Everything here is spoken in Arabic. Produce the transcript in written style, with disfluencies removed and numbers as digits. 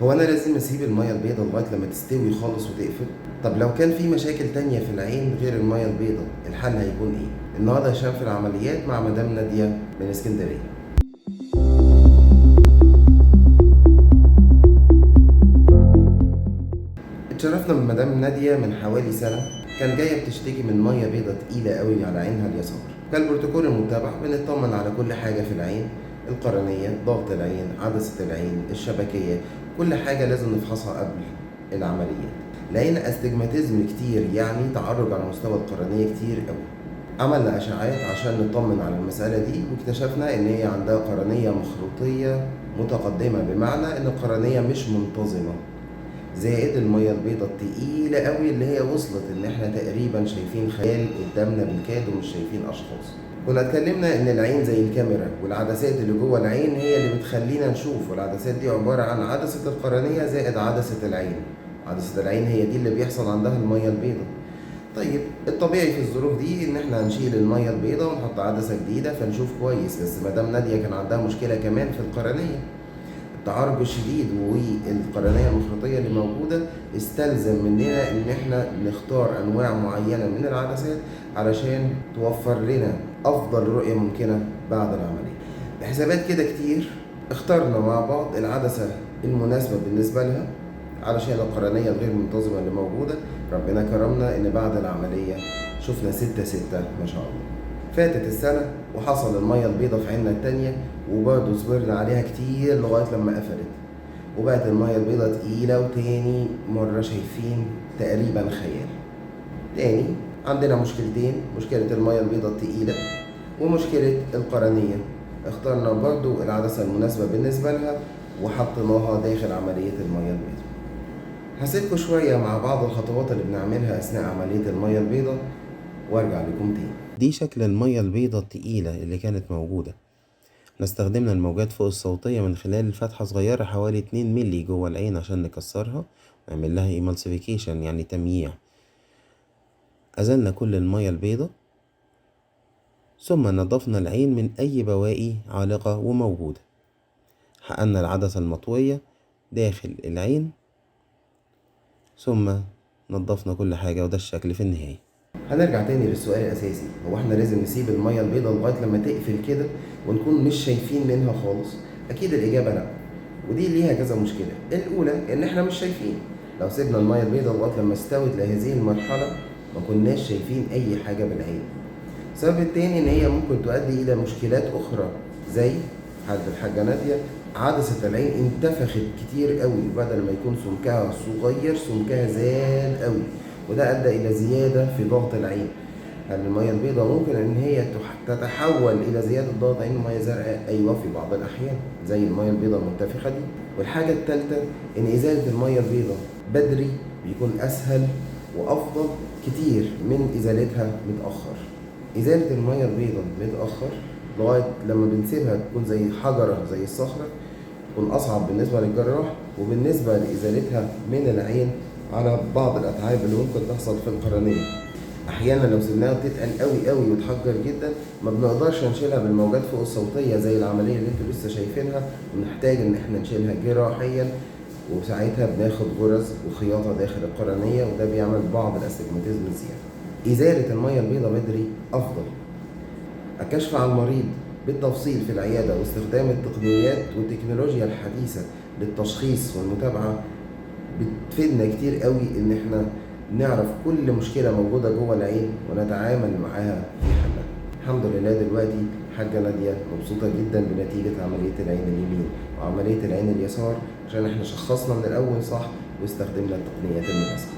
هو أنا لازم أسيب المَيّة البيضا لغاية لمّا تستوي خالص وتقفل؟ طب لو كان في مشاكل تانية في العين غير المَيّة البيضا، الحل هيكون إيه؟ النهارده هشام في العمليات مع مدام نادية من إسكندرية. اتشرفنا من مدام نادية من حوالي سنة، كان جاية بتشتكي من مَيّة بيضا تقيلة أوي على عينها اليسار. كالبروتوكول المتبع بنطمن على كل حاجة في العين، القرنية، ضغط العين، عدسة العين، الشبكية، كل حاجة لازم نفحصها قبل العمليات. لقينا أستجماتيزم كتير، يعني تعرج على مستوى القرنية كتير أوي. عملنا أشعاعات عشان نطمن على المسألة دي، واكتشفنا إن هي عندها قرنية مخروطية متقدمة، بمعنى إن القرنية مش منتظمة، زائد المية البيضاء التقيلة قوي اللي هي وصلت ان احنا تقريبا شايفين خيال قدامنا بالكاد ومش شايفين اشخاص. كنا اتكلمنا ان العين زي الكاميرا، والعدسات اللي جوه العين هي اللي بتخلينا نشوف، والعدسات دي عبارة عن عدسة القرنية زائد عدسة العين. عدسة العين هي دي اللي بيحصل عندها المية البيضاء. طيب الطبيعي في الظروف دي ان احنا هنشيل المية البيضاء ونحط عدسة جديدة فنشوف كويس، بس مدام نادية كان عندها مشكلة كمان في القرنية، التعرج الشديد والقرنية المخرطية اللي موجودة استلزم مننا ان احنا نختار انواع معينة من العدسات علشان توفر لنا افضل رؤية ممكنة بعد العملية. بحسابات كده كتير اخترنا مع بعض العدسة المناسبة بالنسبة لها علشان القرنية الغير منتظمة اللي موجودة. ربنا كرمنا ان بعد العملية شفنا 6/6 ما شاء الله. فاتت السنة وحصل المية البيضاء في عيننا التانية، وبرضه صبرنا عليها كتير لغاية لما قفلت وبقت المية البيضاء تقيلة، وتاني مرة شايفين تقريبا خيال. تاني عندنا مشكلتين، مشكلة المية البيضاء التقيلة ومشكلة القرنية. اخترنا برضه العدسة المناسبة بالنسبة لها وحطيناها داخل عملية المية البيضاء. هسيبكم شوية مع بعض الخطوات اللي بنعملها أثناء عملية المية البيضاء وارجع لكم تاني. دي شكل المية البيضاء التقيلة اللي كانت موجودة. احنا استخدمنا الموجات فوق الصوتية من خلال فتحة صغيرة حوالي 2 ملي جوه العين عشان نكسرها ونعمل لها ايمالسيفيكيشن يعني تمييع. أزلنا كل المية البيضاء ثم نضفنا العين من أي بواقي عالقة وموجودة. حقنا العدسة المطوية داخل العين ثم نضفنا كل حاجة، وده الشكل في النهاية. هنرجع تاني للسؤال الأساسي، هو احنا لازم نسيب المية البيضاء لغاية لما تقفل كده ونكون مش شايفين منها خالص؟ أكيد الإجابة لأ، ودي ليها كذا مشكلة. الأولى إن احنا مش شايفين. لو سيبنا المية البيضاء لغاية لما استوت لهذه المرحلة ما كناش شايفين أي حاجة بالعين. السبب التاني إن هي ممكن تؤدي إلى مشكلات أخرى، زي حالة الحاجة نادية، عدسة العين انتفخت كتير قوي، بدل ما يكون سمكها صغير سمكها زاد قوي، وده أدى إلى زيادة في ضغط العين. هل المية البيضاء ممكن إن هي تتحول إلى زيادة ضغط عين مية زرقاء؟ أيوة في بعض الأحيان زي المية البيضاء المنتفخة دي. والحاجة التالتة إن إزالة المية البيضاء بدري بيكون أسهل وأفضل كتير من إزالتها متأخر. إزالة المية البيضاء متأخر لغاية لما بنسيبها تكون زي حجرة زي الصخرة تكون أصعب بالنسبة للجراح، وبالنسبة لإزالتها من العين على بعض الأتعاب اللي ممكن تحصل في القرنية. أحيانا لو سيبناها بتتقل قوي قوي وتحجر جدا ما بنقدرش نشيلها بالموجات فوق الصوتية زي العملية اللي انتوا لسه شايفينها، ونحتاج إن احنا نشيلها جراحيا، وساعتها بناخد غرز وخياطة داخل القرنية، وده بيعمل بعض الاستجماتيزم الزيادة. إزالة المية البيضاء بدري أفضل. الكشف على المريض بالتفصيل في العيادة واستخدام التقنيات والتكنولوجيا الحديثة للتشخيص والمتابعة بتفيدنا كتير قوي إن احنا نعرف كل مشكلة موجودة جوه العين ونتعامل معاها في حلها. الحمد لله دلوقتي حاجة نادية مبسوطة جدا بنتيجة عملية العين اليمين وعملية العين اليسار، عشان احنا شخصنا من الأول صح واستخدمنا التقنيات المناسبة.